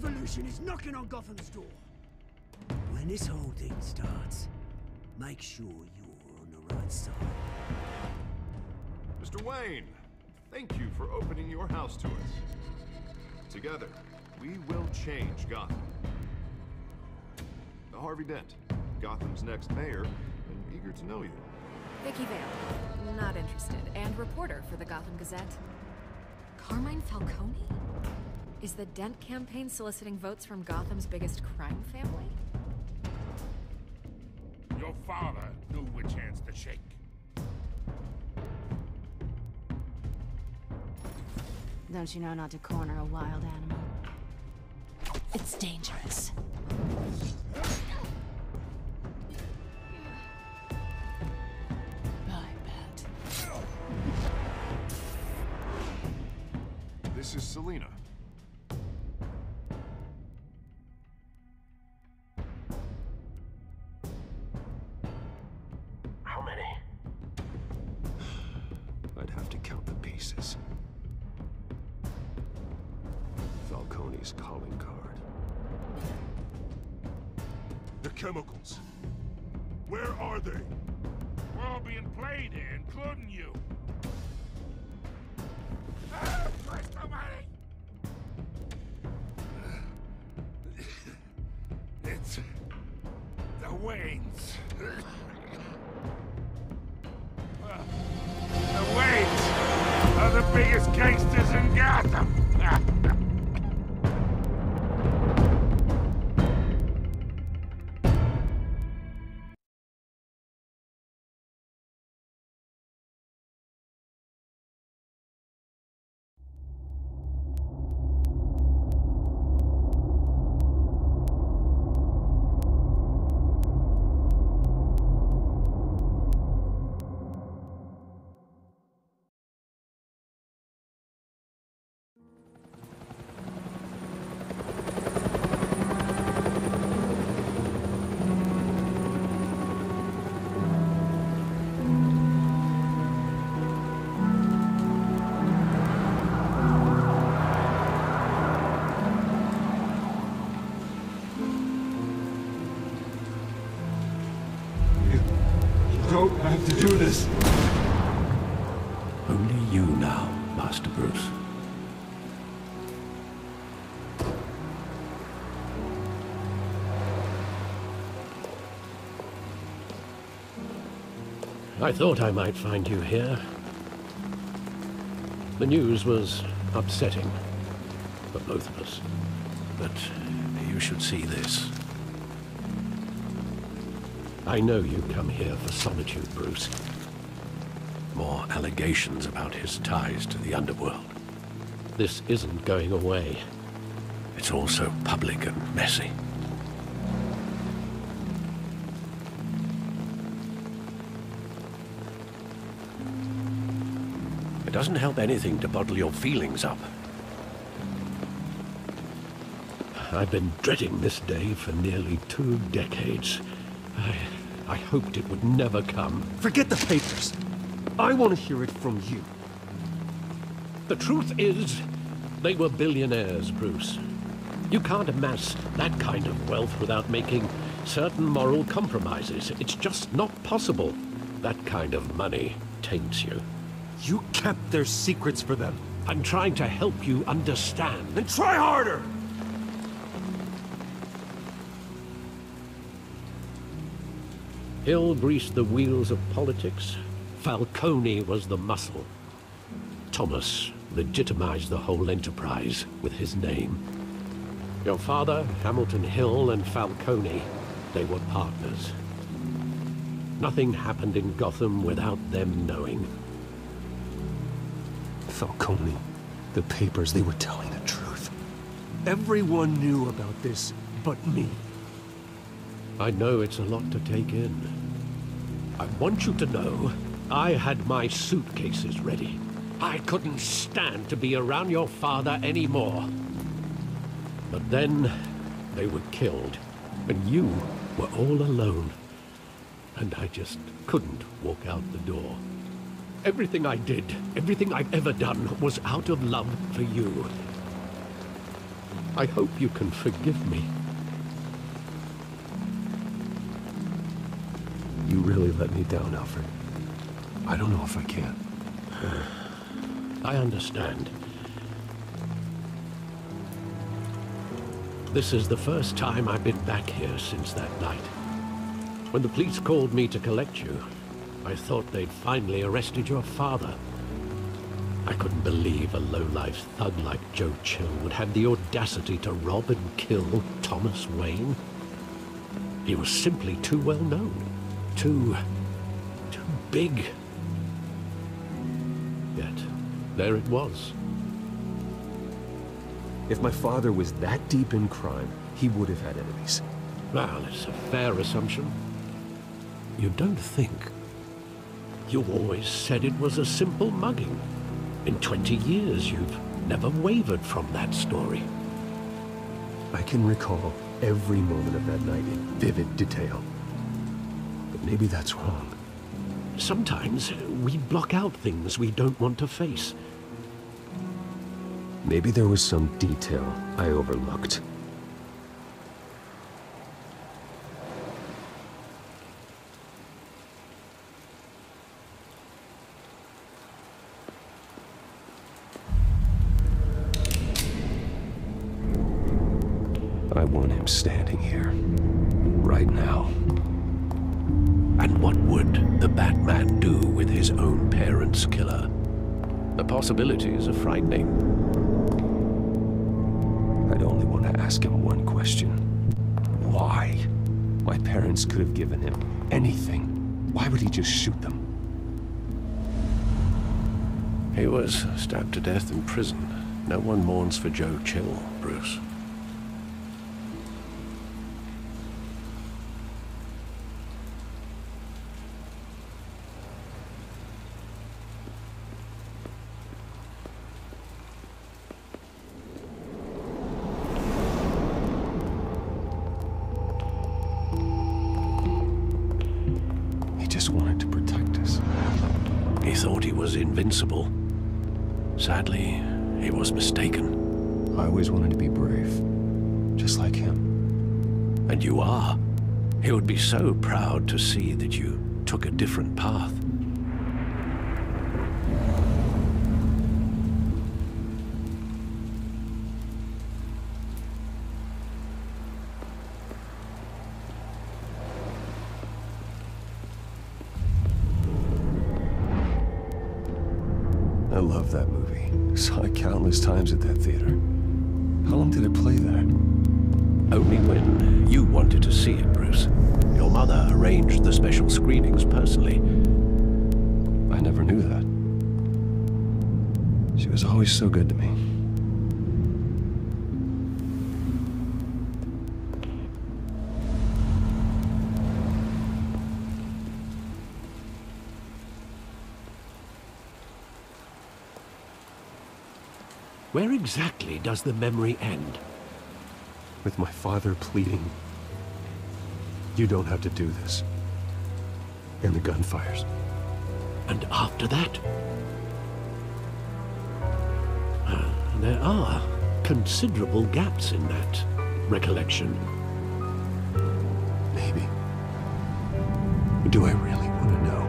revolution is knocking on Gotham's door. When this whole thing starts, make sure you're on the right side. Mr. Wayne, thank you for opening your house to us. Together, we will change Gotham. Harvey Dent, Gotham's next mayor, and eager to know you. Vicky Vale, not interested, and reporter for the Gotham Gazette. Carmine Falcone? Is the Dent campaign soliciting votes from Gotham's biggest crime family? Your father knew which hands to shake. Don't you know not to corner a wild animal? It's dangerous. This is Selina. How many? I'd have to count the pieces. Falcone's calling card. The chemicals. Where are they? We're all being played here, including you. Where's the money? It's the Waynes. The Waynes are the biggest gangsters in Gotham. Don't have to do this. Only you now, Master Bruce. I thought I might find you here. The news was upsetting for both of us. But you should see this. I know you come here for solitude, Bruce. More allegations about his ties to the underworld. This isn't going away. It's all so public and messy. It doesn't help anything to bottle your feelings up. I've been dreading this day for nearly 2 decades. I hoped it would never come. Forget the papers. I want to hear it from you. The truth is, they were billionaires, Bruce. You can't amass that kind of wealth without making certain moral compromises. It's just not possible. That kind of money taints you. You kept their secrets for them. I'm trying to help you understand. Then try harder! Hill greased the wheels of politics. Falcone was the muscle. Thomas legitimized the whole enterprise with his name. Your father, Hamilton Hill, and Falcone, they were partners. Nothing happened in Gotham without them knowing. Falcone, the papers, they were telling the truth. Everyone knew about this but me. I know it's a lot to take in. I want you to know, I had my suitcases ready. I couldn't stand to be around your father anymore. But then, they were killed, and you were all alone. And I just couldn't walk out the door. Everything I did, everything I've ever done, was out of love for you. I hope you can forgive me. You really let me down, Alfred. I don't know if I can. I understand. This is the first time I've been back here since that night. When the police called me to collect you, I thought they'd finally arrested your father. I couldn't believe a low-life thug like Joe Chill would have the audacity to rob and kill Thomas Wayne. He was simply too well known. Too big. Yet, there it was. If my father was that deep in crime, he would have had enemies. Well, it's a fair assumption. You don't think? You always said it was a simple mugging. In 20 years, you've never wavered from that story. I can recall every moment of that night in vivid detail. But maybe that's wrong. Sometimes we block out things we don't want to face. Maybe there was some detail I overlooked. I want him standing here, right now. And what would the Batman do with his own parents' killer? The possibilities are frightening. I'd only want to ask him one question. Why? My parents could have given him anything. Why would he just shoot them? He was stabbed to death in prison. No one mourns for Joe Chill, Bruce. Wanted to protect us. He thought he was invincible. Sadly, he was mistaken. I always wanted to be brave, just like him. And you are. He would be so proud to see that you took a different path. I love that movie. Saw it countless times at that theater. How long did it play there? Only when you wanted to see it, Bruce. Your mother arranged the special screenings personally. I never knew that. She was always so good to me. Where exactly does the memory end? With my father pleading, "You don't have to do this." And the gunfires. And after that? There are considerable gaps in that recollection. Maybe. Do I really want to know?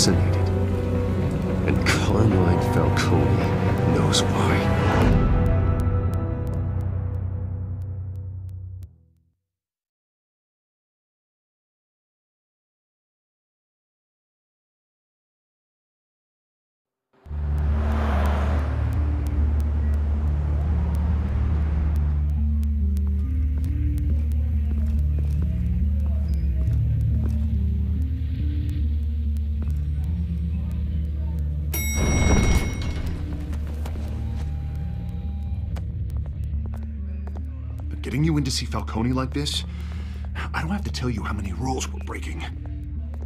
assassinated. And Carmine Falcone knows why. Getting you in to see Falcone like this? I don't have to tell you how many rules we're breaking.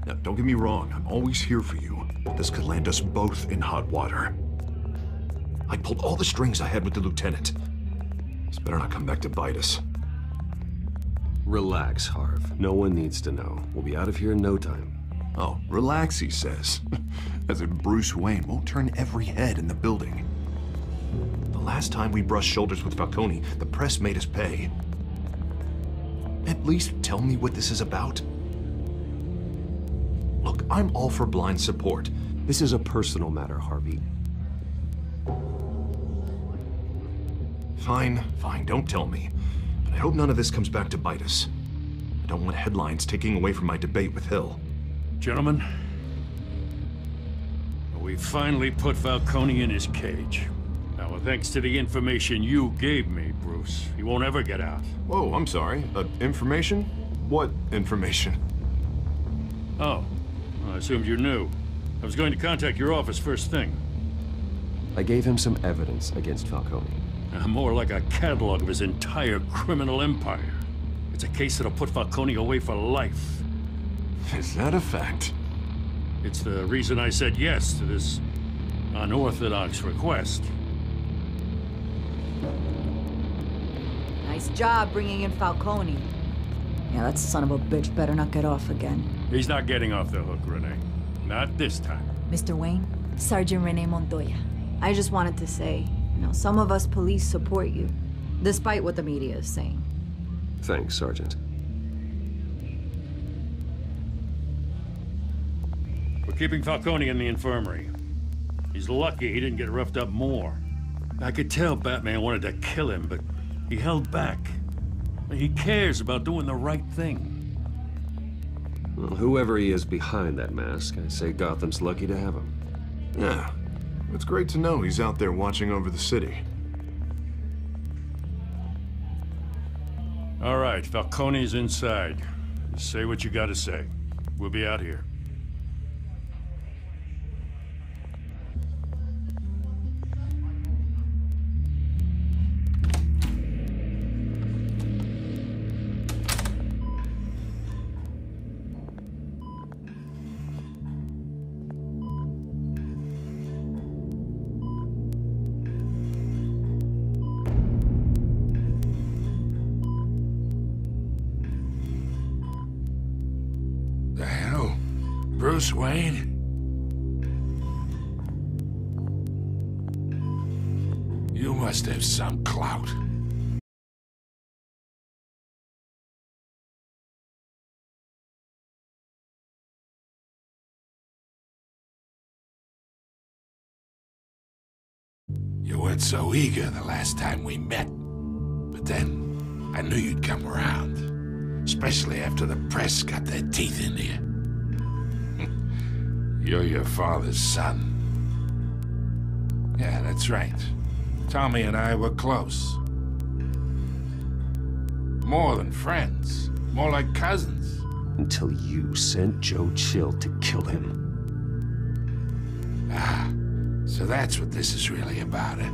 Now, don't get me wrong, I'm always here for you. This could land us both in hot water. I pulled all the strings I had with the lieutenant. This better not come back to bite us. Relax, Harv. No one needs to know. We'll be out of here in no time. Oh, relax, he says. As if Bruce Wayne won't turn every head in the building. The last time we brushed shoulders with Falcone, the press made us pay. At least tell me what this is about. Look, I'm all for blind support. This is a personal matter, Harvey. Fine, don't tell me. But I hope none of this comes back to bite us. I don't want headlines taking away from my debate with Hill. Gentlemen, we finally put Falcone in his cage. Now, thanks to the information you gave me, Bruce, he won't ever get out. Whoa, I'm sorry. Information? What information? Oh, I assumed you knew. I was going to contact your office first thing. I gave him some evidence against Falcone. More like a catalog of his entire criminal empire. It's a case that'll put Falcone away for life. Is that a fact? It's the reason I said yes to this unorthodox request. Nice job bringing in Falcone. Yeah, that son of a bitch better not get off again. He's not getting off the hook, Renee. Not this time. Mr. Wayne, Sergeant Renee Montoya. I just wanted to say, some of us police support you, despite what the media is saying. Thanks, Sergeant. We're keeping Falcone in the infirmary. He's lucky he didn't get roughed up more. I could tell Batman wanted to kill him, but he held back. He cares about doing the right thing. Well, whoever he is behind that mask, I say Gotham's lucky to have him. Yeah. It's great to know he's out there watching over the city. All right, Falcone's inside. Just say what you gotta say. We'll be out here. Bruce Wayne? You must have some clout. You weren't so eager the last time we met. But then, I knew you'd come around. Especially after the press got their teeth into you. You're your father's son. Yeah, that's right. Tommy and I were close. More than friends. More like cousins. Until you sent Joe Chill to kill him. Ah, so that's what this is really about, eh?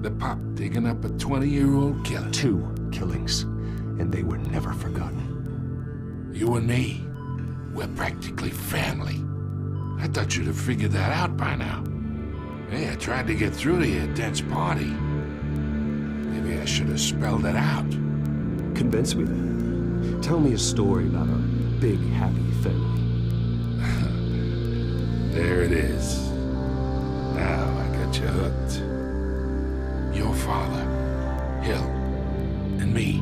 The pup digging up a 20-year-old killer. 2 killings, and they were never forgotten. You and me, we're practically family. I thought you'd have figured that out by now. Hey, I tried to get through to your dense party. Maybe I should have spelled it out. Convince me then. Tell me a story about our big, happy family. There it is. Now I got you hooked. Your father, Hill, and me,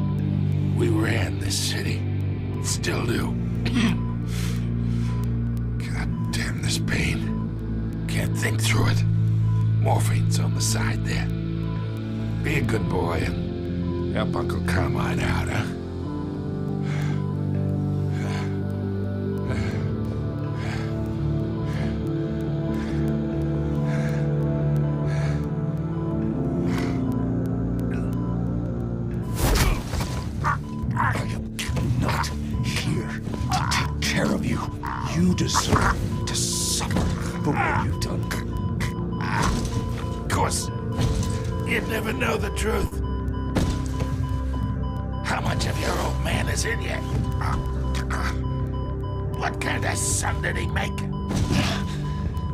we ran this city. Still do. God damn this pain. can't think through it. Morphine's on the side there. Be a good boy and help Uncle Carmine out, huh? You deserve to suffer for what you've done. Of course, you'd never know the truth. How much of your old man is in you? What kind of son did he make?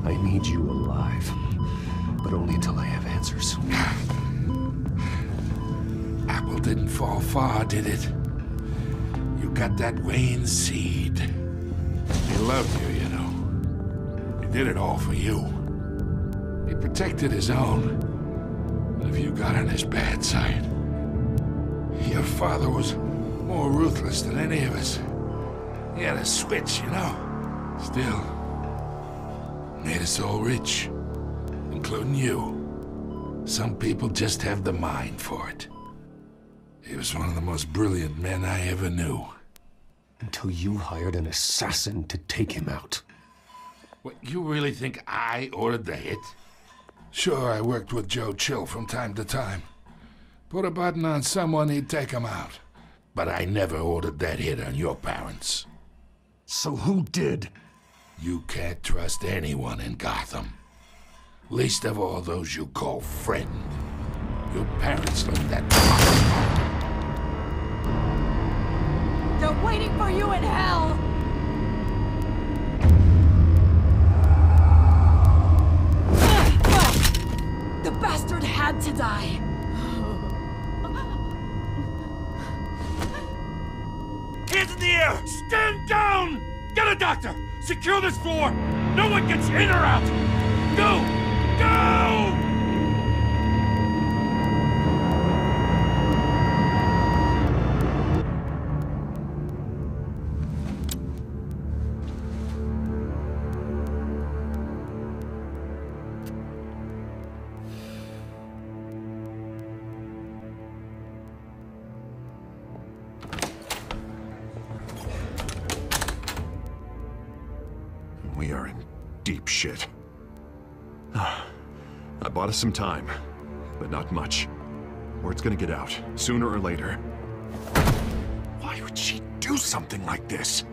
I need you alive, but only until I have answers. Apple didn't fall far, did it? You got that Wayne seed. He loved you, you know. He did it all for you. He protected his own. But if you got on his bad side, your father was more ruthless than any of us. He had a switch, you know. Still, made us all rich, including you. Some people just have the mind for it. He was one of the most brilliant men I ever knew. Until you hired an assassin to take him out. What, you really think I ordered the hit? Sure, I worked with Joe Chill from time to time. Put a button on someone, he'd take him out. But I never ordered that hit on your parents. So who did? You can't trust anyone in Gotham. Least of all those you call friend. Your parents learned that. They're waiting for you in hell! The bastard had to die! Hands in the air! Stand down! Get a doctor! Secure this floor! No one gets in or out! Go! Go! We are in deep shit. I bought us some time, but not much. Word's gonna get out, sooner or later. Why would she do something like this?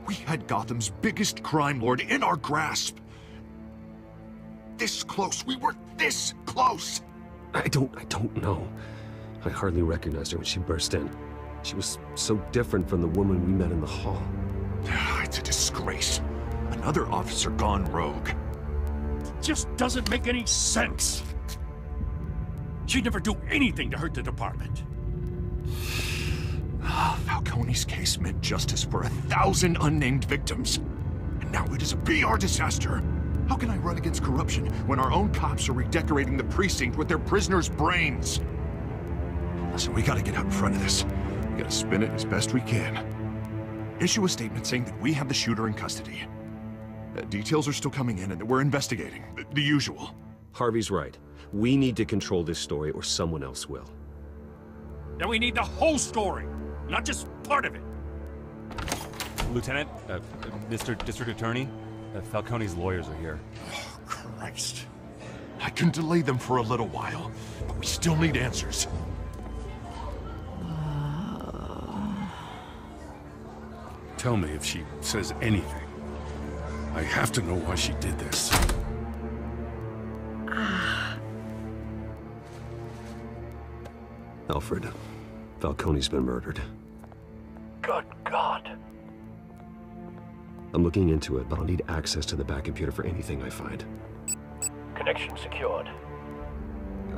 We had Gotham's biggest crime lord in our grasp. This close, we were this close! I don't know. I hardly recognized her when she burst in. She was so different from the woman we met in the hall. It's a disgrace. Another officer gone rogue. Just doesn't make any sense. She'd never do anything to hurt the department. Falcone's case meant justice for 1,000 unnamed victims. And now it is a PR disaster. How can I run against corruption when our own cops are redecorating the precinct with their prisoners' brains? Listen, we gotta get out in front of this. We gotta spin it as best we can. Issue a statement saying that we have the shooter in custody. Details are still coming in and that we're investigating. The usual. Harvey's right. We need to control this story or someone else will. Then we need the whole story, not just part of it. Lieutenant, Mr. District Attorney, Falcone's lawyers are here. Oh, Christ. I can delay them for a little while, but we still need answers. Tell me if she says anything. I have to know why she did this. Alfred, Falcone's been murdered. Good God. I'm looking into it, but I'll need access to the back computer for anything I find. Connection secured.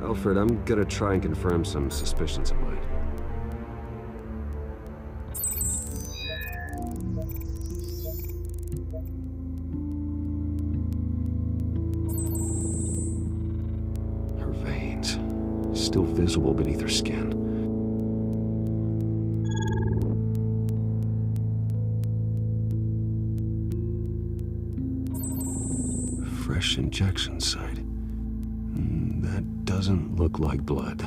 Alfred, I'm gonna try and confirm some suspicions of mine. Her veins, still visible beneath her skin. fresh injection site. That doesn't look like blood.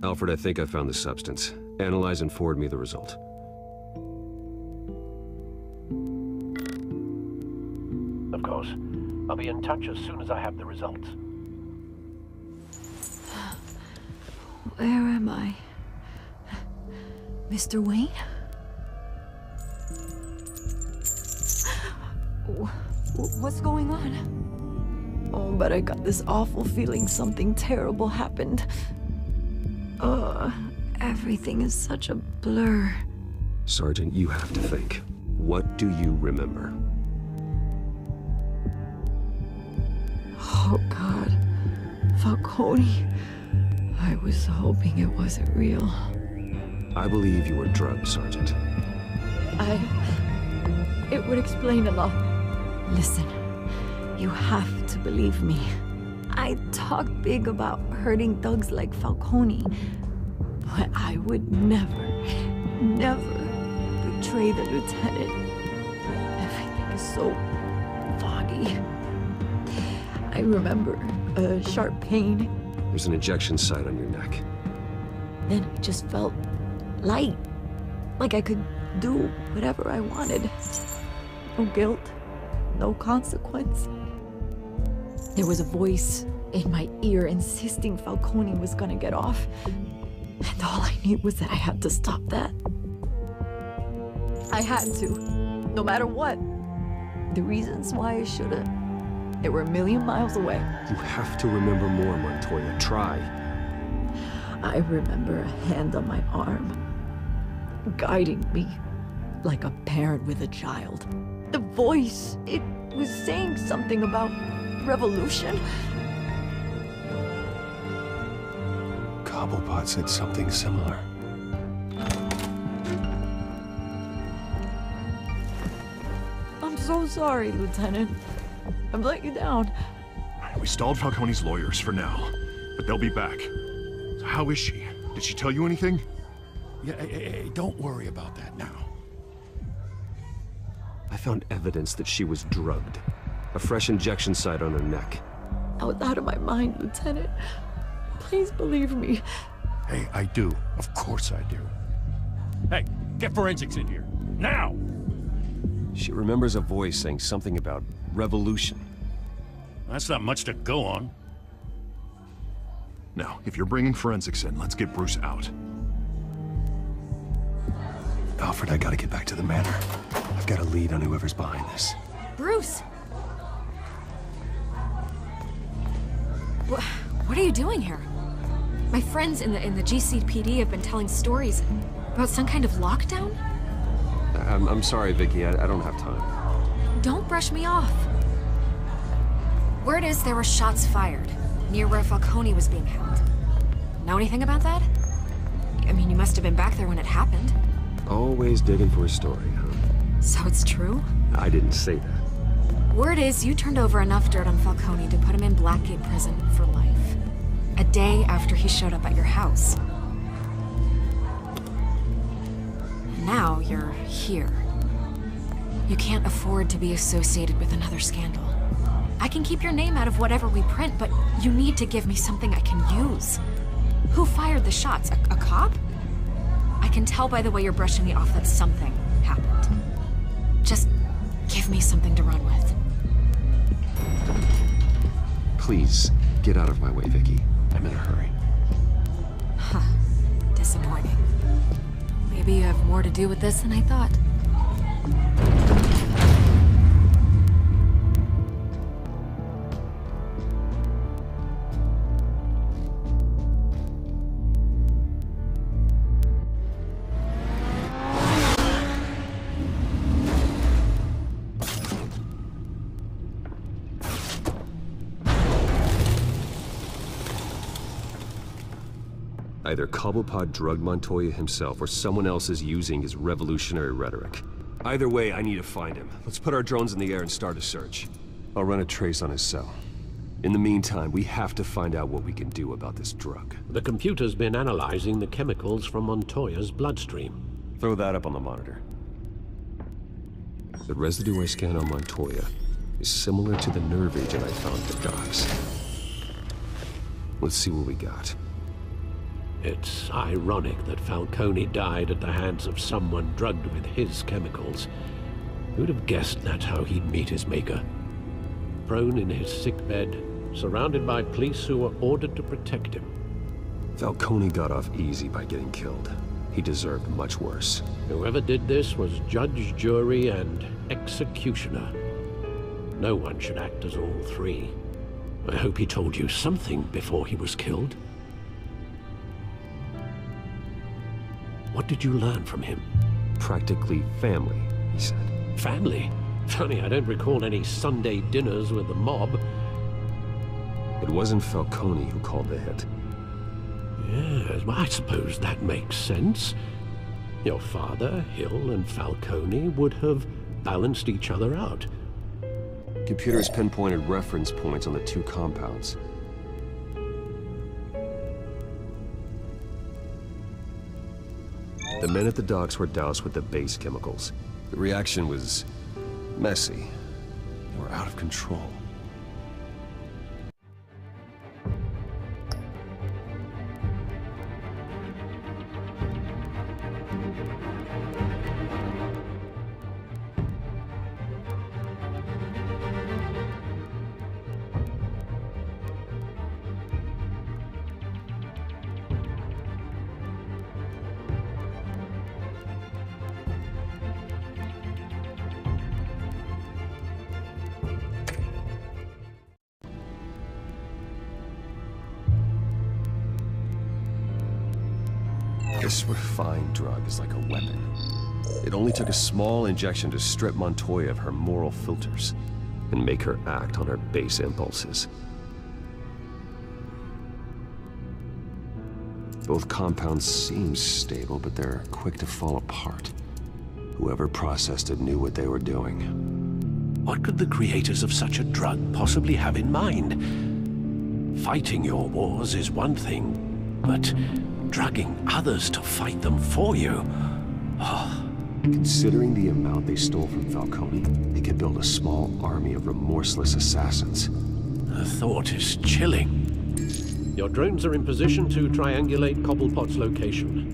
Alfred, I think I found the substance. Analyze and forward me the result. Of course. I'll be in touch as soon as I have the results. Where am I? Mr. Wayne? What's going on? Oh, but I got this awful feeling something terrible happened. Everything is such a blur. Sergeant, you have to think. What do you remember? Oh, God. Falcone. I was hoping it wasn't real. I believe you were drugged, Sergeant. It would explain a lot. Listen, you have to believe me. I talk big about hurting thugs like Falcone, but I would never, never betray the lieutenant. Everything is so foggy. I remember a sharp pain. There's an injection site on your neck. Then it just felt light, like I could do whatever I wanted. No guilt, no consequence. There was a voice in my ear insisting Falcone was gonna get off. And all I knew was that I had to stop that. I had to, no matter what. The reasons why I should've, they were a million miles away. You have to remember more, Montoya. Try. I remember a hand on my arm, guiding me like a parent with a child. The voice, it was saying something about revolution. Cobblepot said something similar. I'm so sorry, Lieutenant. I've let you down. We stalled Falcone's lawyers for now, but they'll be back. So how is she? Did she tell you anything? Yeah, hey, don't worry about that now. I found evidence that she was drugged. A fresh injection site on her neck. I was out of my mind, Lieutenant. Please believe me. Hey, I do. Of course I do. Hey, get forensics in here. Now! She remembers a voice saying something about revolution. That's not much to go on. Now, if you're bringing forensics in, let's get Bruce out. Alfred, I gotta get back to the manor. I've got a lead on whoever's behind this. Bruce! What are you doing here? My friends in the GCPD have been telling stories about some kind of lockdown? I'm sorry, Vicky. I don't have time. Don't brush me off. Word is there were shots fired near where Falcone was being held. Know anything about that? I mean, you must have been back there when it happened. Always digging for a story, huh? So it's true? I didn't say that. Word is you turned over enough dirt on Falcone to put him in Blackgate prison for life. A day after he showed up at your house. And now you're here. You can't afford to be associated with another scandal. I can keep your name out of whatever we print, but you need to give me something I can use. Who fired the shots? A cop? I can tell by the way you're brushing me off that something happened. Just give me something to run with. Please, get out of my way, Vicky. I'm in a hurry. Huh. Disappointing. Maybe you have more to do with this than I thought. Either Cobblepot drugged Montoya himself, or someone else is using his revolutionary rhetoric. Either way, I need to find him. Let's put our drones in the air and start a search. I'll run a trace on his cell. In the meantime, we have to find out what we can do about this drug. The computer's been analyzing the chemicals from Montoya's bloodstream. Throw that up on the monitor. The residue I scanned on Montoya is similar to the nerve agent I found at the docks. Let's see what we got. It's ironic that Falcone died at the hands of someone drugged with his chemicals. Who'd have guessed that's how he'd meet his maker? Prone in his sickbed, surrounded by police who were ordered to protect him. Falcone got off easy by getting killed. He deserved much worse. Whoever did this was judge, jury, and executioner. No one should act as all three. I hope he told you something before he was killed. What did you learn from him? Practically family, he said. Family? Funny, I don't recall any Sunday dinners with the mob. It wasn't Falcone who called the hit. Yes, well, I suppose that makes sense. Your father, Hill, and Falcone would have balanced each other out. Computers pinpointed reference points on the two compounds. The men at the docks were doused with the base chemicals. The reaction was messy. They were out of control. This refined drug is like a weapon. It only took a small injection to strip Montoya of her moral filters and make her act on her base impulses. Both compounds seem stable, but they're quick to fall apart. Whoever processed it knew what they were doing. What could the creators of such a drug possibly have in mind? Fighting your wars is one thing, but drugging others to fight them for you? Oh. Considering the amount they stole from Falcone, they could build a small army of remorseless assassins. The thought is chilling. Your drones are in position to triangulate Cobblepot's location.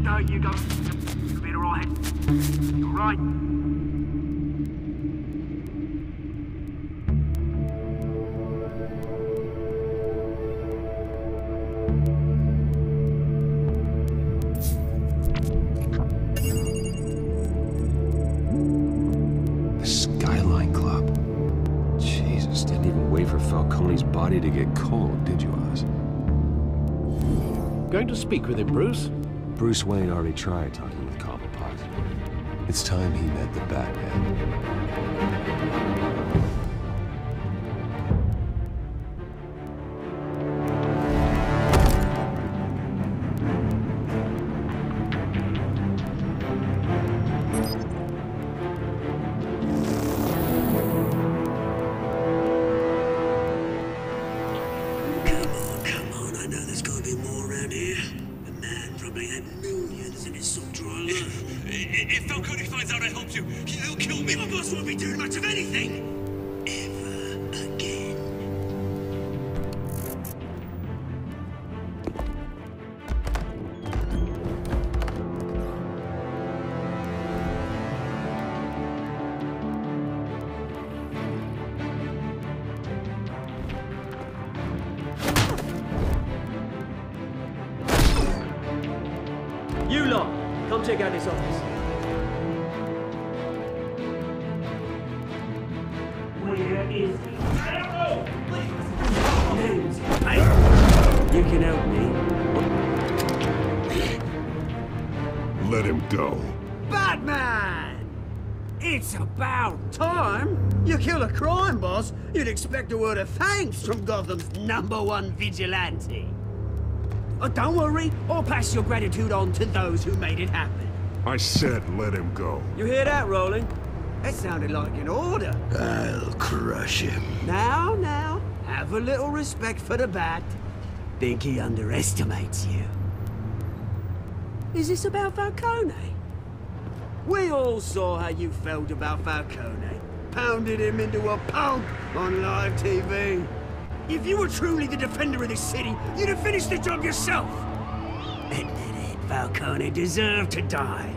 There you go. You'll be all right. You're right. The Falcone's body to get cold, did you, Oz? Going to speak with him, Bruce? Bruce Wayne already tried talking with Cobblepot. It's time he met the Batman. If Falcone finds out I helped you, he'll kill me. My boss won't be doing much of anything. Ever again. You lot, come check out this office. Where is he? I don't know! Please! Hey! You can help me. Let him go. Batman! It's about time. You kill a crime boss, you'd expect a word of thanks from Gotham's #1 vigilante. Oh, don't worry, I'll pass your gratitude on to those who made it happen. I said let him go. You hear that, Roland? That sounded like an order. I'll crush him. Now, have a little respect for the Bat. Think he underestimates you. Is this about Falcone? We all saw how you felt about Falcone. Pounded him into a pulp on live TV. If you were truly the defender of this city, you'd have finished the job yourself. Admit it, Falcone deserved to die.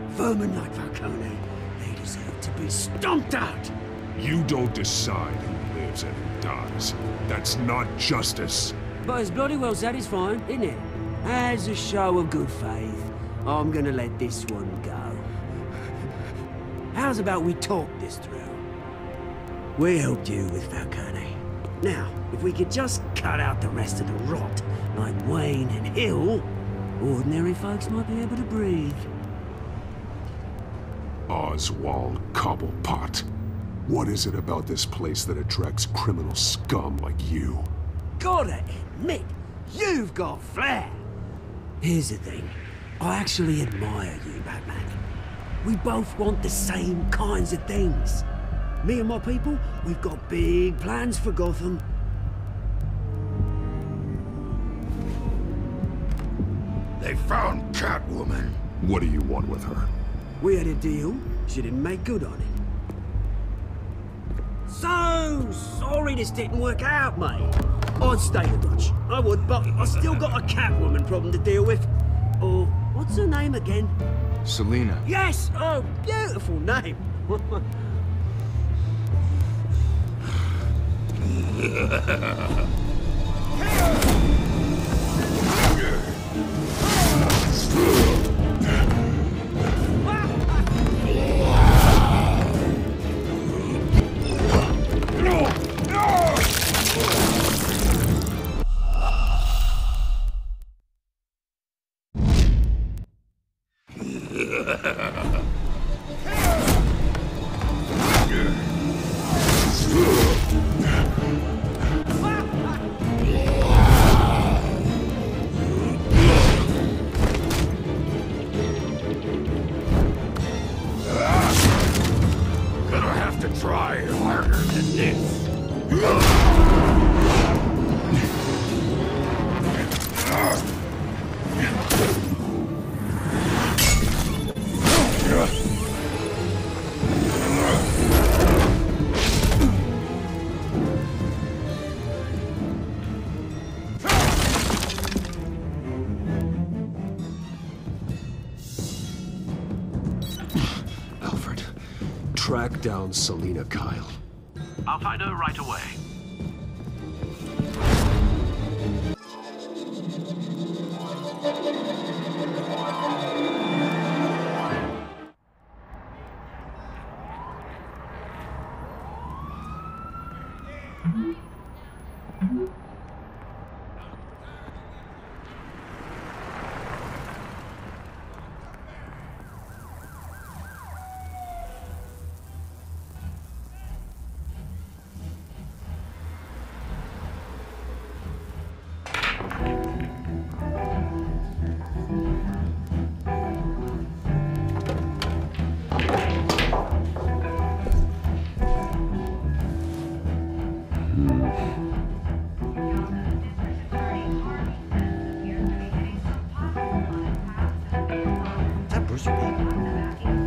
Vermin like Falcone, they deserve to be stomped out. You don't decide who lives and who dies. That's not justice. But it's bloody well satisfying, isn't it? As a show of good faith, I'm gonna let this one go. How's about we talk this through? We helped you with Falcone. Now, if we could just cut out the rest of the rot, like Wayne and Hill, ordinary folks might be able to breathe. Oswald Cobblepot. What is it about this place that attracts criminal scum like you? Gotta admit, you've got flair. Here's the thing. I actually admire you, Batman. We both want the same kinds of things. Me and my people, we've got big plans for Gotham. They found Catwoman. What do you want with her? We had a deal. She didn't make good on it. So sorry this didn't work out, mate. I'd stay a watch. I would, but I still got a Catwoman problem to deal with. Or, what's her name again? Selina. Yes! Oh, beautiful name. Track down Selina Kyle. I'll find her right away.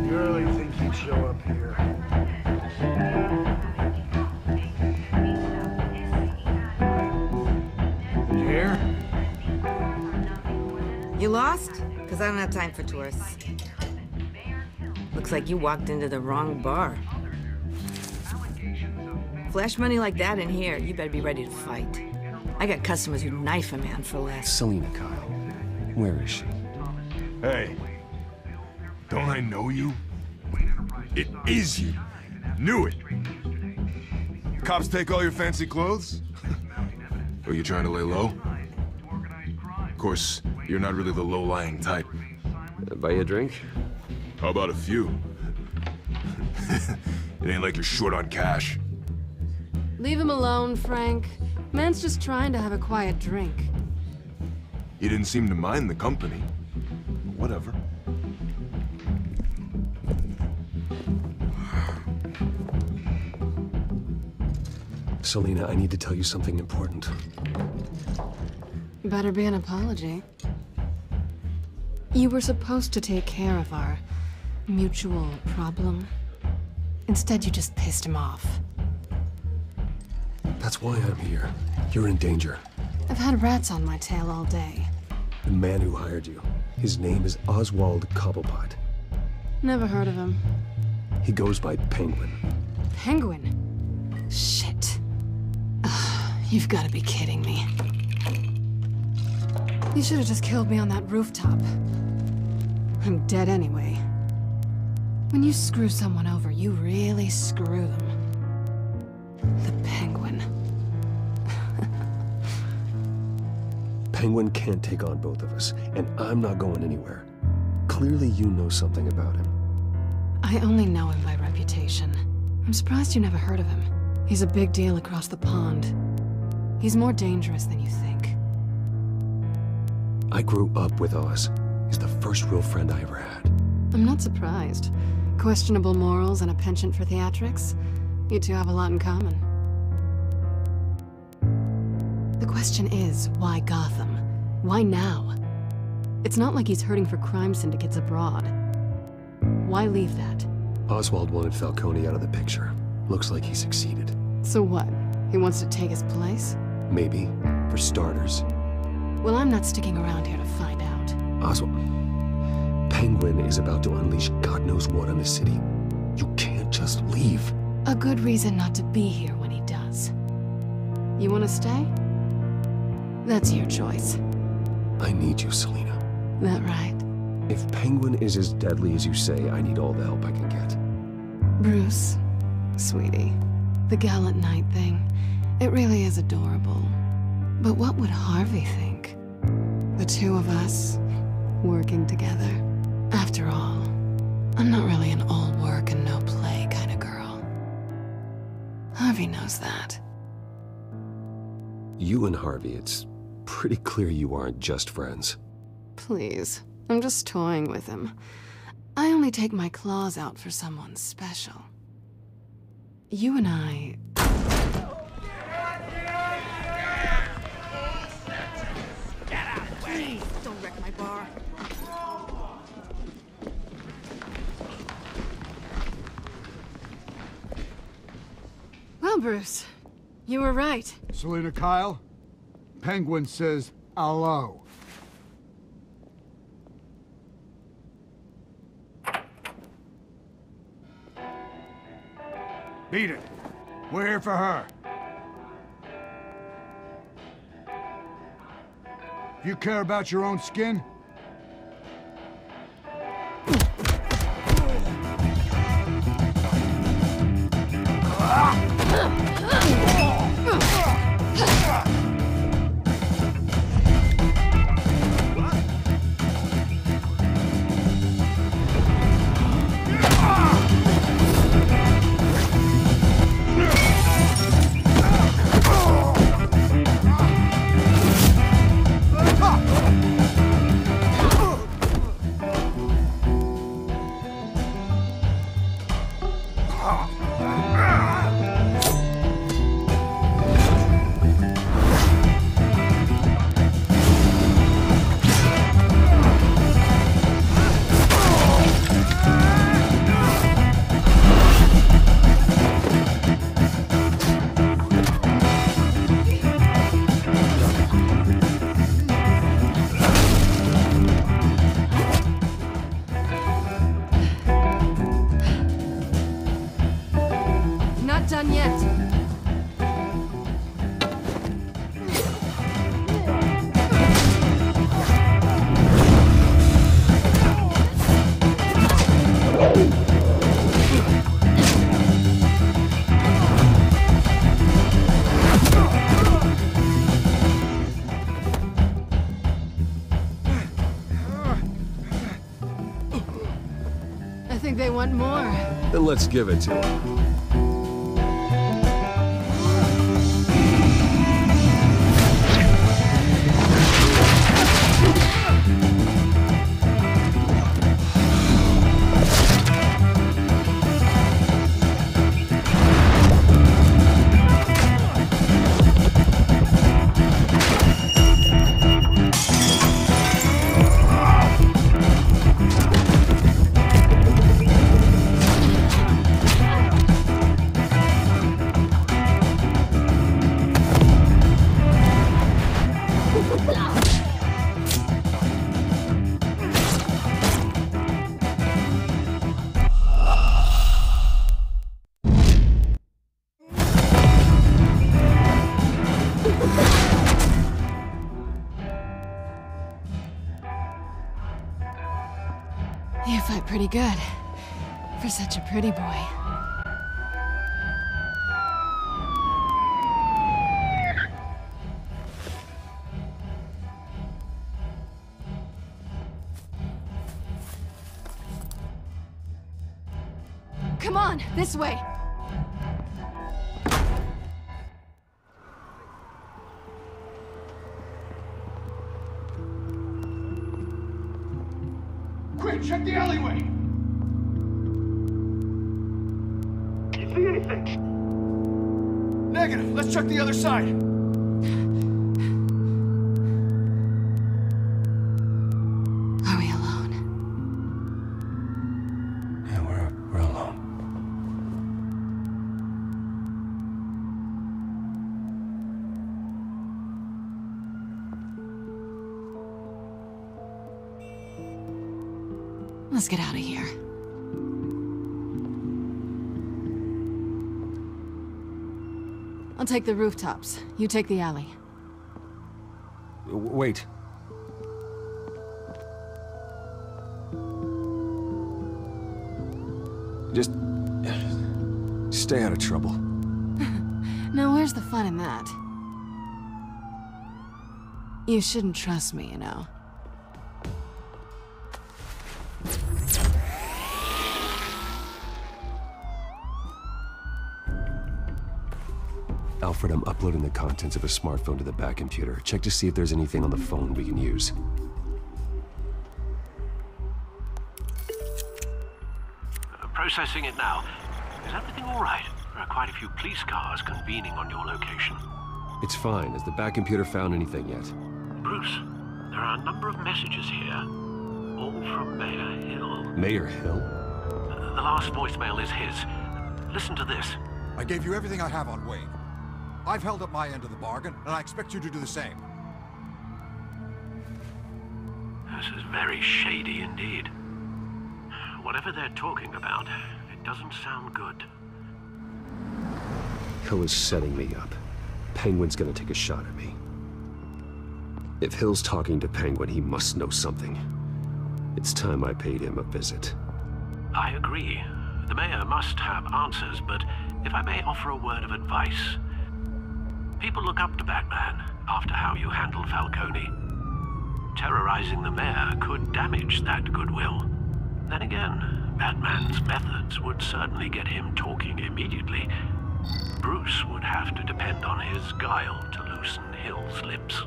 You really think he'd show up here? You here? You lost? Because I don't have time for tourists. Looks like you walked into the wrong bar. Flash money like that in here, you better be ready to fight. I got customers who'd knife a man for less. Selina Kyle, where is she? Hey, don't I know you? It is you. Knew it. Cops take all your fancy clothes? Are you trying to lay low? Of course, you're not really the low-lying type. Buy you a drink? How about a few? It ain't like you're short on cash. Leave him alone, Frank. Man's just trying to have a quiet drink. You didn't seem to mind the company. Whatever. Selina, I need to tell you something important. Better be an apology. You were supposed to take care of our mutual problem. Instead, you just pissed him off. That's why I'm here. You're in danger. I've had rats on my tail all day. The man who hired you, his name is Oswald Cobblepot. Never heard of him. He goes by Penguin. Penguin? Shit. You've got to be kidding me. You should have just killed me on that rooftop. I'm dead anyway. When you screw someone over, you really screw them. The Penguin. Penguin can't take on both of us, and I'm not going anywhere. Clearly you know something about him. I only know him by reputation. I'm surprised you never heard of him. He's a big deal across the pond. He's more dangerous than you think. I grew up with Oz. He's the first real friend I ever had. I'm not surprised. Questionable morals and a penchant for theatrics. You two have a lot in common. The question is, why Gotham? Why now? It's not like he's hurting for crime syndicates abroad. Why leave that? Oswald wanted Falcone out of the picture. Looks like he succeeded. So what? He wants to take his place? Maybe. For starters. Well, I'm not sticking around here to find out. Oswald... Penguin is about to unleash God knows what on the city. You can't just leave. A good reason not to be here when he does. You want to stay? That's your choice. I need you, Selina. That right? If Penguin is as deadly as you say, I need all the help I can get. Bruce, sweetie, the gallant knight thing, it really is adorable. But what would Harvey think? The two of us, working together. After all, I'm not really an all work and no play kind of girl. Harvey knows that. You and Harvey, it's pretty clear you aren't just friends. Please, I'm just toying with him. I only take my claws out for someone special. You and I... Please, don't wreck my bar. Well, Bruce, you were right. Selina Kyle, Penguin says hello. Beat it. We're here for her. If you care about your own skin, not done yet. I think they want more. Then let's give it to them. You fight pretty good. For such a pretty boy. Come on, this way. Quick, check the alleyway! You see anything? Negative. Let's check the other side. Are we alone? Yeah, we're alone. Let's get out of here. I'll take the rooftops. You take the alley. Wait. Just stay out of trouble. Now, where's the fun in that? You shouldn't trust me, you know. Alfred, I'm uploading the contents of a smartphone to the back computer. Check to see if there's anything on the phone we can use. Processing it now. Is everything all right? There are quite a few police cars convening on your location. It's fine. Has the back computer found anything yet? Bruce, there are a number of messages here. All from Mayor Hill. Mayor Hill? The last voicemail is his. Listen to this. I gave you everything I have on Wayne. I've held up my end of the bargain, and I expect you to do the same. This is very shady indeed. Whatever they're talking about, it doesn't sound good. Hill is setting me up. Penguin's gonna take a shot at me. If Hill's talking to Penguin, he must know something. It's time I paid him a visit. I agree. The mayor must have answers, but if I may offer a word of advice. People look up to Batman after how you handled Falcone. Terrorizing the mayor could damage that goodwill. Then again, Batman's methods would certainly get him talking immediately. Bruce would have to depend on his guile to loosen Hill's lips.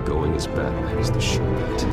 Going as Batman is the sure bet.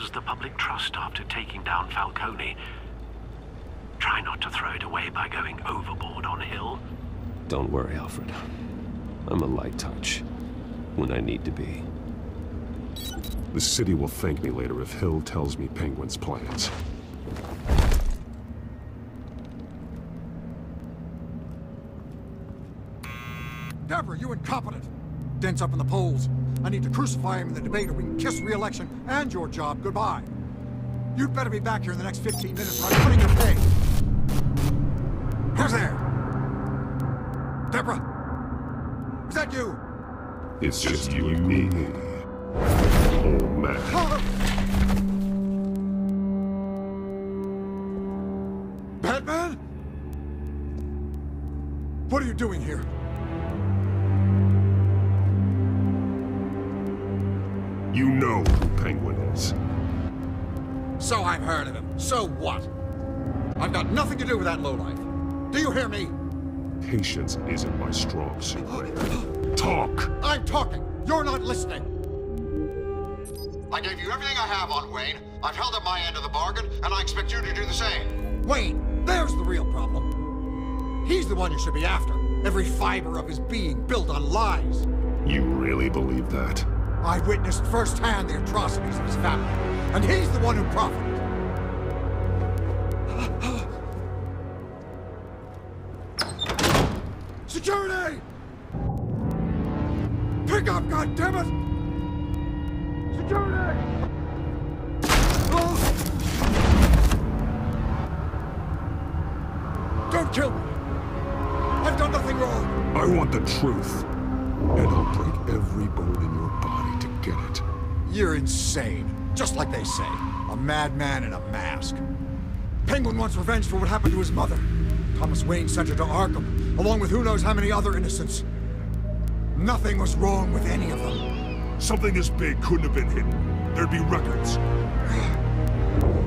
lose the public trust after taking down Falcone. Try not to throw it away by going overboard on Hill. Don't worry, Alfred. I'm a light touch when I need to be. The city will thank me later if Hill tells me Penguin's plans. Deborah, you incompetent! Dent's up in the polls. I need to crucify him in the debate or we can kiss re-election and your job goodbye. You'd better be back here in the next 15 minutes or I'm putting your pay. Who's there? Deborah? Is that you? It's just you and me, old man. Batman? What are you doing here? You know who Penguin is. So I've heard of him. So what? I've got nothing to do with that lowlife. Do you hear me? Patience isn't my strong suit. Talk! I'm talking. You're not listening. I gave you everything I have on Wayne. I've held up my end of the bargain, and I expect you to do the same. Wayne, there's the real problem. He's the one you should be after. Every fiber of his being built on lies. You really believe that? I witnessed firsthand the atrocities of his family, and he's the one who profited. Security! Pick up, goddammit! Security! Don't kill me! I've done nothing wrong! I want the truth, and I'll break every bone in your body to get it. You're insane. Just like they say. A madman in a mask. Penguin wants revenge for what happened to his mother. Thomas Wayne sent her to Arkham, along with who knows how many other innocents. Nothing was wrong with any of them. Something this big couldn't have been hidden. There'd be records.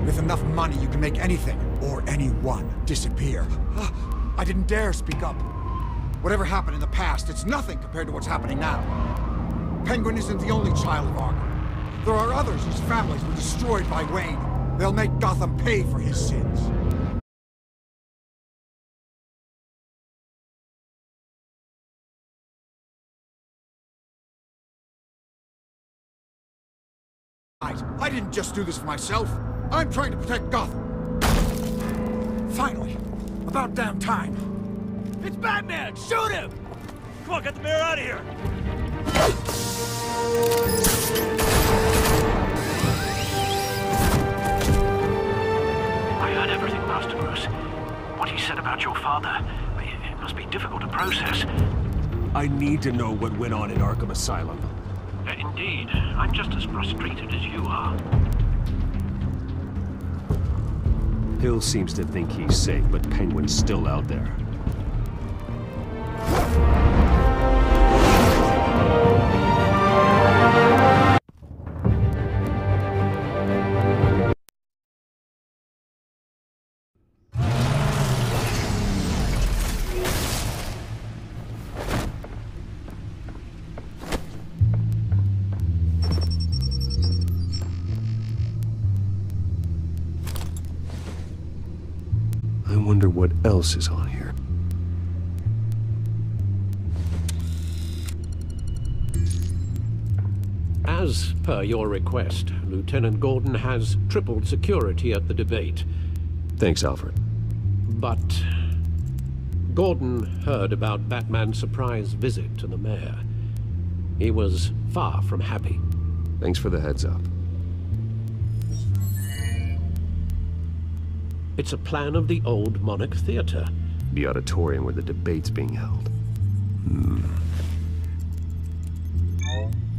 With enough money, you can make anything, or anyone, disappear. I didn't dare speak up. Whatever happened in the past, it's nothing compared to what's happening now. Penguin isn't the only child of Arkham. There are others whose families were destroyed by Wayne. They'll make Gotham pay for his sins. I didn't just do this for myself. I'm trying to protect Gotham. Finally. About damn time. It's Batman! Shoot him! Come on, get the mayor out of here! I heard everything, Master Bruce. What he said about your father, it must be difficult to process. I need to know what went on in Arkham Asylum. Indeed. I'm just as frustrated as you are. Hill seems to think he's safe, but Penguin's still out there. I wonder what else is on here. As per your request, Lieutenant Gordon has tripled security at the debate. Thanks, Alfred. But Gordon heard about Batman's surprise visit to the mayor. He was far from happy. Thanks for the heads up. It's a plan of the old Monarch Theater. The auditorium where the debate's being held.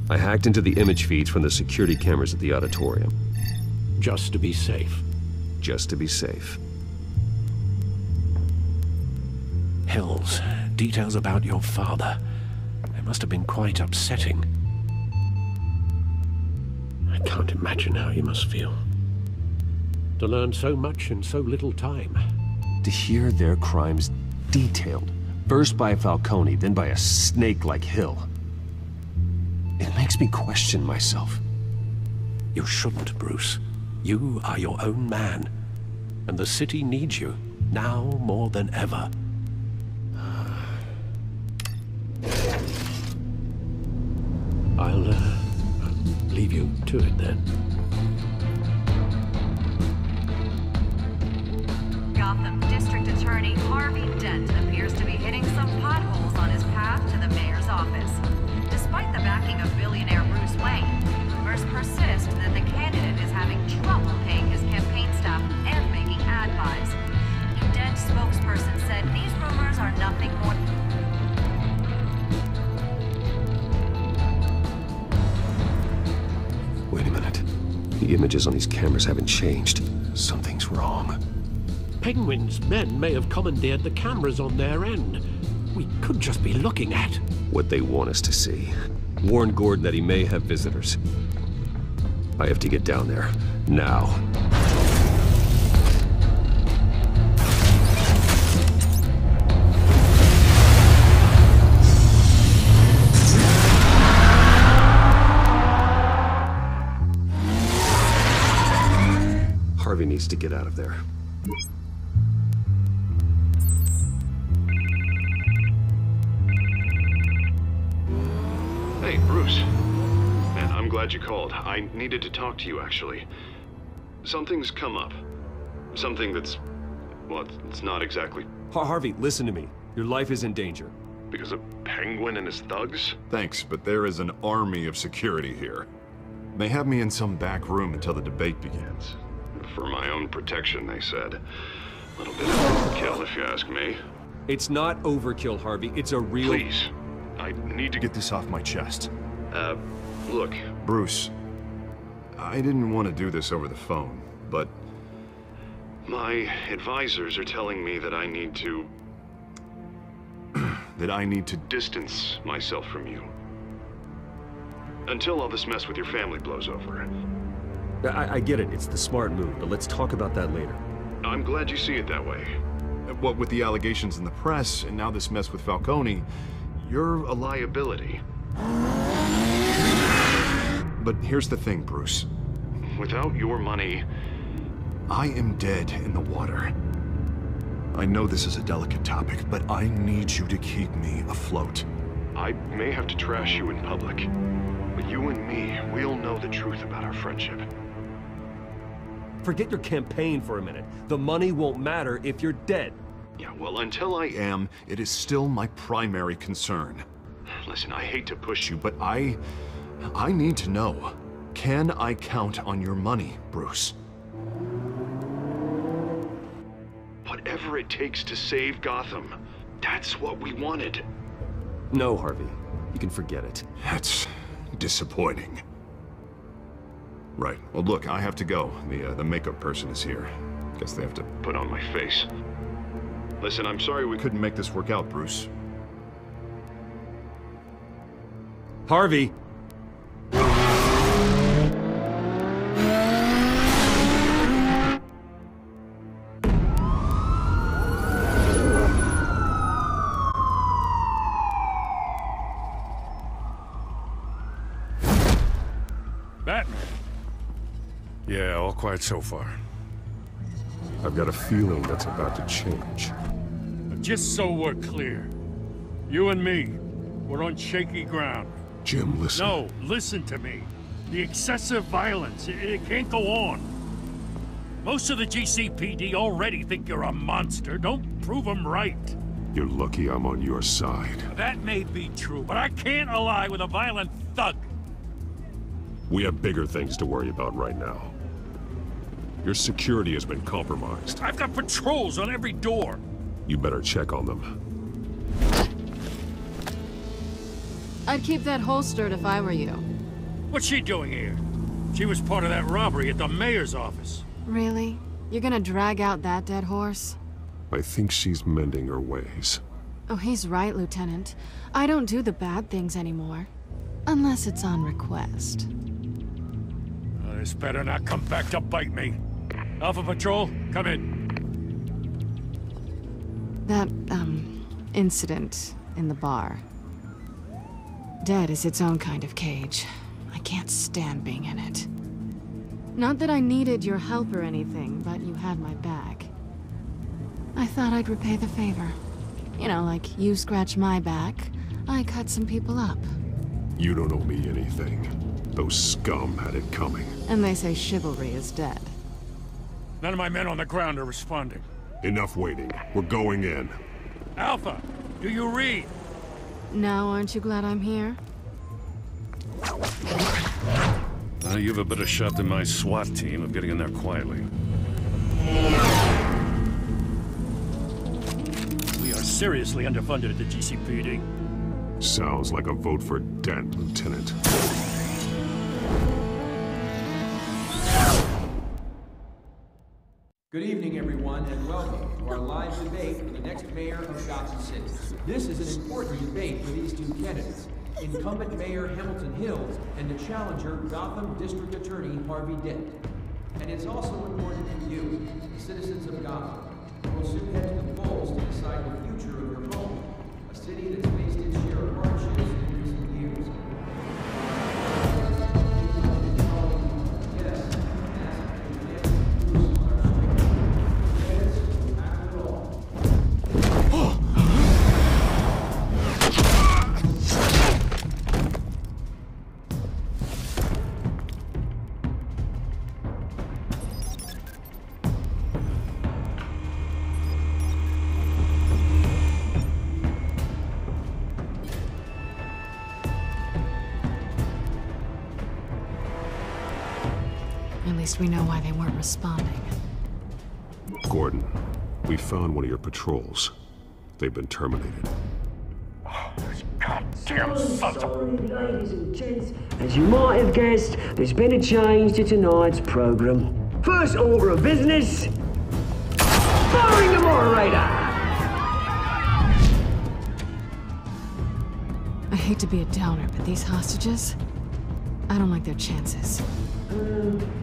I hacked into the image feeds from the security cameras at the auditorium. Just to be safe. Just to be safe. Hills, details about your father. They must have been quite upsetting. I can't imagine how you must feel. To learn so much in so little time. To hear their crimes detailed, first by Falcone, then by a snake like Hill. It makes me question myself. You shouldn't, Bruce. You are your own man, and the city needs you, now more than ever. I'll leave you to it then. Gotham District Attorney Harvey Dent appears to be hitting some potholes on his path to the mayor's office. Despite the backing of billionaire Bruce Wayne, rumors persist that the candidate is having trouble paying his campaign staff and making ad buys. A Dent spokesperson said these rumors are nothing more. Wait a minute. The images on these cameras haven't changed. Something's wrong. Penguin's men may have commandeered the cameras on their end. We could just be looking at what they want us to see. Warn Gordon that he may have visitors. I have to get down there. Now. Harvey needs to get out of there. Hey, Bruce. Man, I'm glad you called. I needed to talk to you, actually. Something's come up. Something that's... well, it's not exactly... Harvey, listen to me. Your life is in danger. Because of Penguin and his thugs? Thanks, but there is an army of security here. They have me in some back room until the debate begins. For my own protection, they said. A little bit of overkill, if you ask me. It's not overkill, Harvey. It's a real... Please. I need to get this off my chest. Look, Bruce. I didn't want to do this over the phone, but... my advisors are telling me that I need to... that I need to distance myself from you. Until all this mess with your family blows over. I get it. It's the smart move, but let's talk about that later. I'm glad you see it that way. What with the allegations in the press, and now this mess with Falcone, you're a liability. But here's the thing, Bruce. Without your money, I am dead in the water. I know this is a delicate topic, but I need you to keep me afloat. I may have to trash you in public, but you and me, we'll know the truth about our friendship. Forget your campaign for a minute. The money won't matter if you're dead. Yeah, well, until I am, it is still my primary concern. Listen, I hate to push you, but I need to know. Can I count on your money, Bruce? Whatever it takes to save Gotham, that's what we wanted. No, Harvey. You can forget it. That's disappointing. Right. Well, look, I have to go. The makeup person is here. Guess they have to put on my face. Listen, I'm sorry we couldn't make this work out, Bruce. Harvey! Batman. Yeah, all quiet so far. I've got a feeling that's about to change. Just so we're clear, you and me, we're on shaky ground. Jim, listen. No, listen to me. The excessive violence, it can't go on. Most of the GCPD already think you're a monster. Don't prove them right. You're lucky I'm on your side. That may be true, but I can't ally with a violent thug. We have bigger things to worry about right now. Your security has been compromised. I've got patrols on every door. You better check on them. I'd keep that holstered if I were you. What's she doing here? She was part of that robbery at the mayor's office. Really? You're gonna drag out that dead horse? I think she's mending her ways. Oh, he's right, Lieutenant. I don't do the bad things anymore. Unless it's on request. This better not come back to bite me. Alpha Patrol, come in. That, incident in the bar. Dead is its own kind of cage. I can't stand being in it. Not that I needed your help or anything, but you had my back. I thought I'd repay the favor. You know, like you scratch my back, I cut some people up. You don't owe me anything. Those scum had it coming. And they say chivalry is dead. None of my men on the ground are responding. Enough waiting. We're going in. Alpha, do you read? Now aren't you glad I'm here? Now you have a better shot than my SWAT team of getting in there quietly. We are seriously underfunded at the GCPD. Sounds like a vote for Dent, Lieutenant. Good evening, everyone, and welcome to our live debate for the next mayor of Gotham City. This is an important debate for these two candidates, incumbent Mayor Hamilton Hills and the challenger Gotham District Attorney Harvey Dent. And it's also important for you, the citizens of Gotham, who will soon head to the polls to decide the future of your home, a city that's faced its share of hardships in recent years. At least we know why they weren't responding. Gordon, we found one of your patrols. They've been terminated. Goddamn sons of... Ladies and gents, as you might have guessed, there's been a change to tonight's program. First order of business, firing the moderator! I hate to be a downer, but these hostages, I don't like their chances.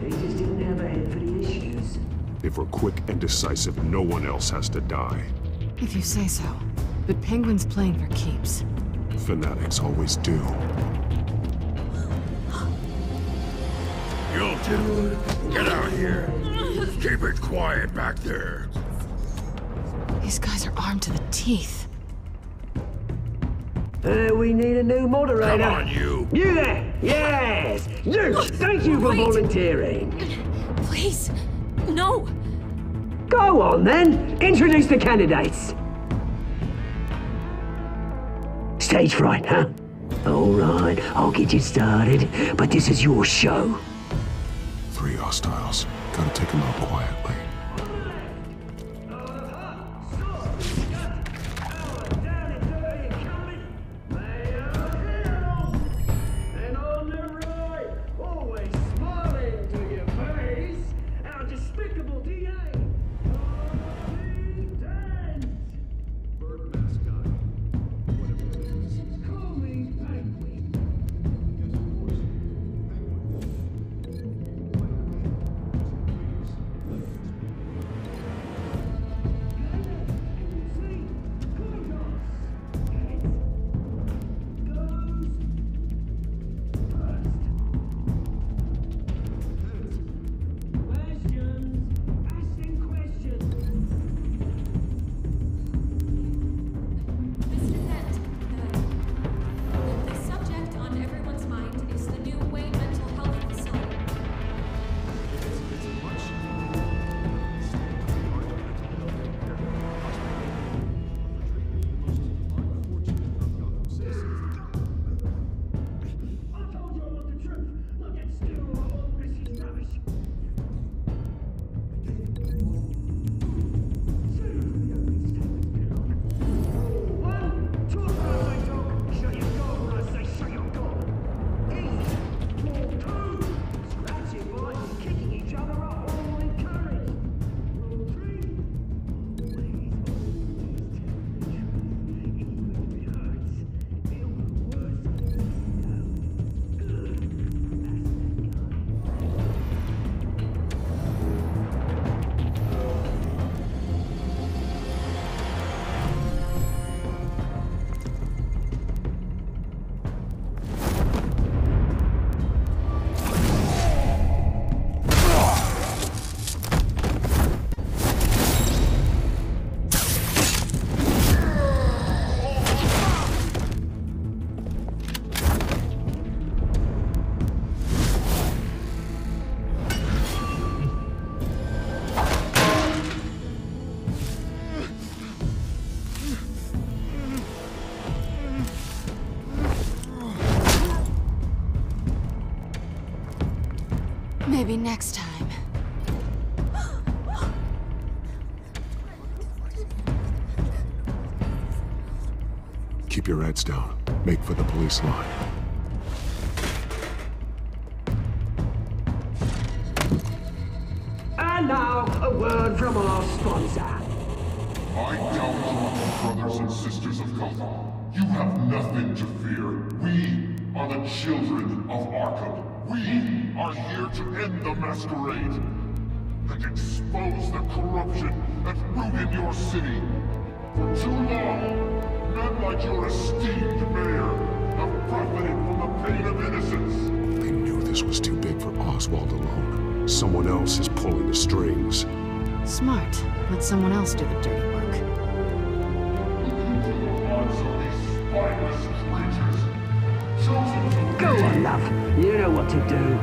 They just didn't have a head for the issues. If we're quick and decisive, no one else has to die. If you say so. But Penguin's playing for keeps. Fanatics always do. You two, get out here. Keep it quiet back there. These guys are armed to the teeth. We need a new moderator. Come on, you. You there! Yes! You! Thank you for volunteering. Please, no. Go on, then. Introduce the candidates. Stage fright, huh? All right, I'll get you started, but this is your show. 3 hostiles. Gotta take them out quietly. Maybe next time. Keep your heads down. Make for the police line. And now, a word from our sponsor. My downfall, brothers and sisters of Gotham. You have nothing to fear. We are the children of Arkham. We are here to end the masquerade and expose the corruption that ruined your city. For too long, men like your esteemed mayor have profited from the pain of innocence. I knew this was too big for Oswald alone. Someone else is pulling the strings. Smart. Let someone else do the dirty work. Go on, love. You know what to do.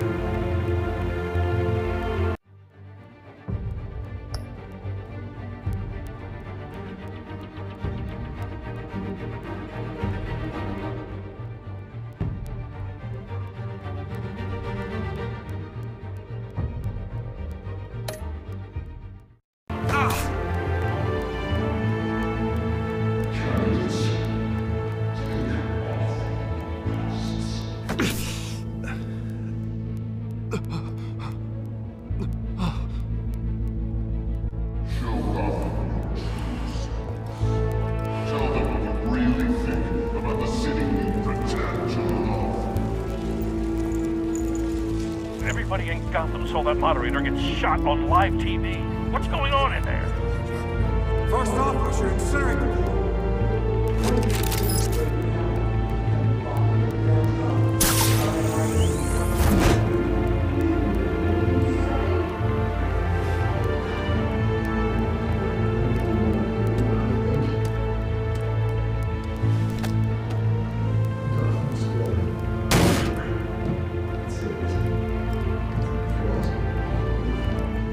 Everybody in Gotham saw that moderator get shot on live TV. What's going on in there? First officer, insert.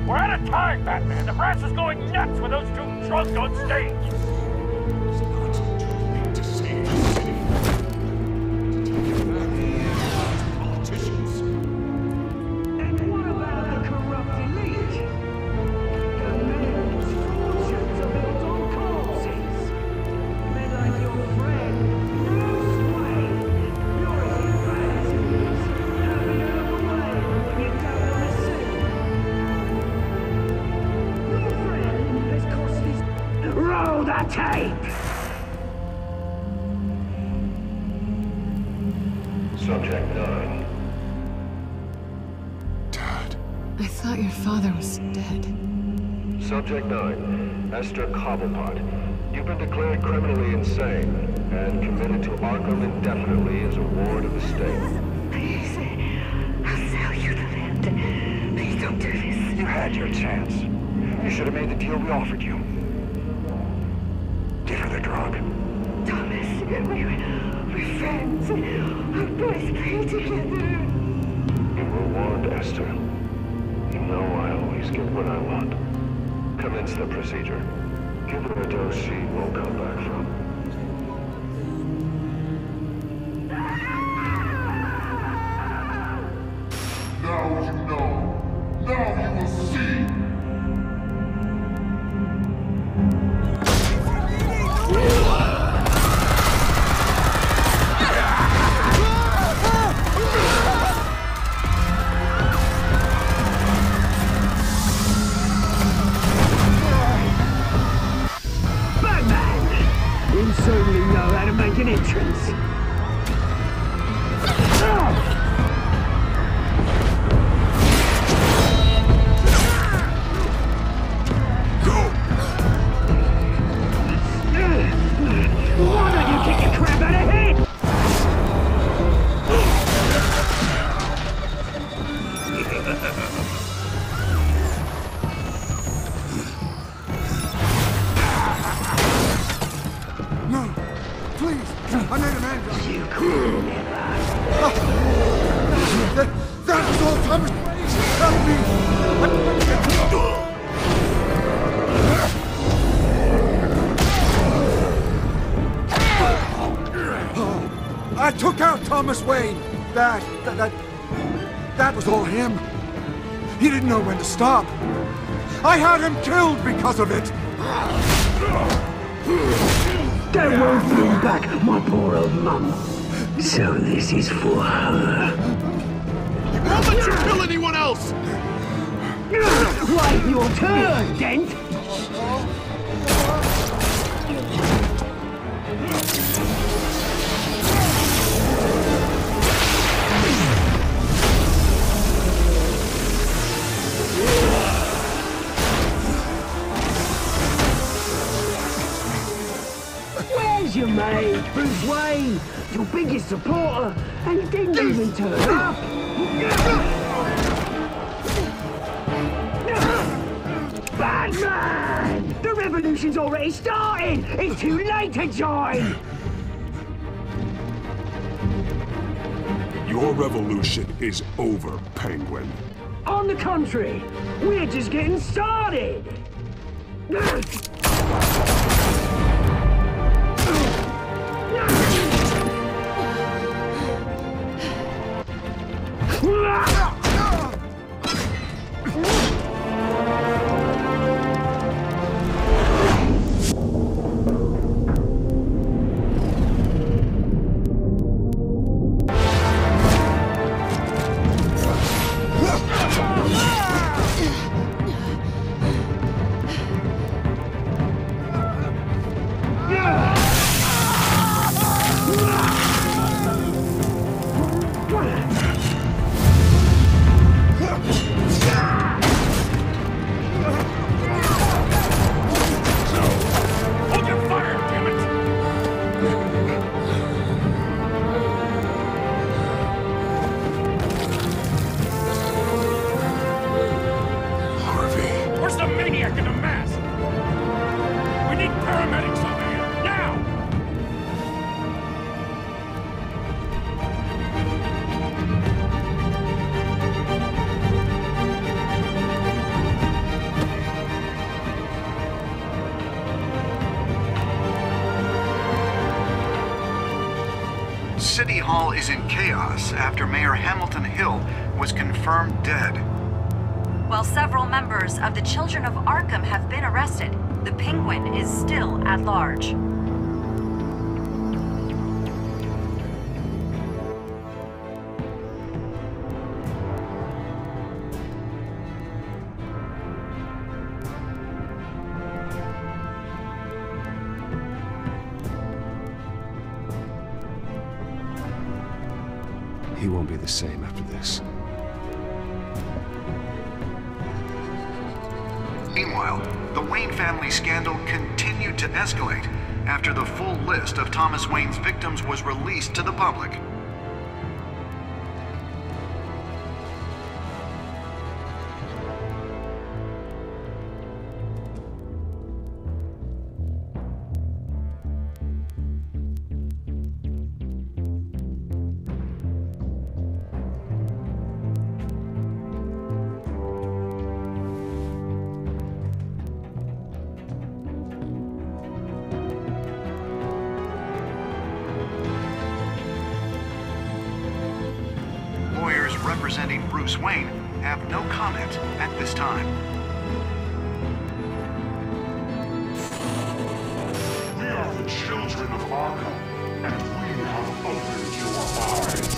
We're out of time, Batman. The brass is going nuts with those two drunk on stage. Roll the tape! Subject 9. Dad. I thought your father was dead. Subject 9, Esther Cobblepot. You've been declared criminally insane and committed to Arkham indefinitely as a ward of the state. Please, I'll sell you the land. Please don't do this. You had your chance. You should have made the deal we offered you. Give her the drug. Thomas, we're friends. Our boys play together. You were warned, Esther. You know I always get what I want. Commence the procedure. Give her a dose she won't come back from. Now you know. Now you will see. You certainly know how to make an entrance. Why don't you kick the crap out of him? No, please, I made a man drop. You could never. That was all Thomas. Help me! I took out Thomas Wayne. That was all him. He didn't know when to stop. I had him killed because of it. That won't bring back my poor old mum. So this is for her. Won't let you kill anyone else! Right, your turn, Dent! Where's your mate, Bruce Wayne? Your biggest supporter, and he didn't even turn up! Batman! The revolution's already started! It's too late to join! Your revolution is over, Penguin. On the contrary, we're just getting started! City Hall is in chaos after Mayor Hamilton Hill was confirmed dead. While several members of the Children of Arkham have been arrested, the Penguin is still at large. He won't be the same after this. Meanwhile, the Wayne family scandal continued to escalate after the full list of Thomas Wayne's victims was released to the public. Representing Bruce Wayne have no comment at this time. We are the children of Arkham, and we have opened your eyes.